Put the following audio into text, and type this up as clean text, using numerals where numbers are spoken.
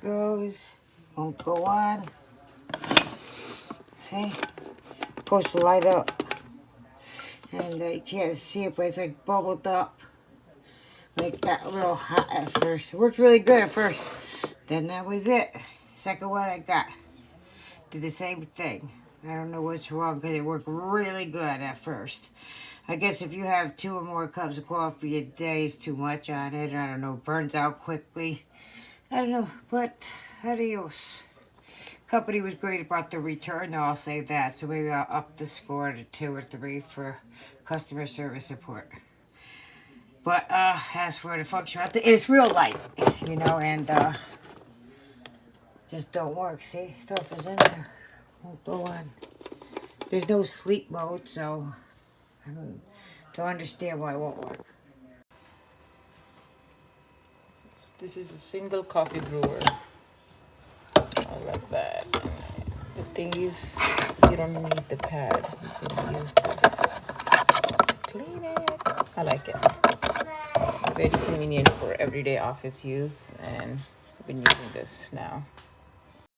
goes. Won't go on. Okay. Supposed to light up. And you can't see it, but it's like bubbled up. Like that, a little hot at first. It worked really good at first. Then that was it. Second one I got. Did the same thing. I don't know what's wrong because it worked really good at first. I guess if you have 2 or more cups of coffee a day is too much on it. I don't know. It burns out quickly. I don't know. But adios. Company was great about the return, though, I'll say that. So maybe I'll up the score to 2 or 3 for customer service support. But as for the functionality, it's real light, you know, and just don't work. See, stuff is in there. Won't go on. There's no sleep mode, so I don't understand why it won't work. This is a single coffee brewer. I like that. The thing is, you don't need the pad. You can use this to clean it. I like it. Very convenient for everyday office use, and I've been using this now.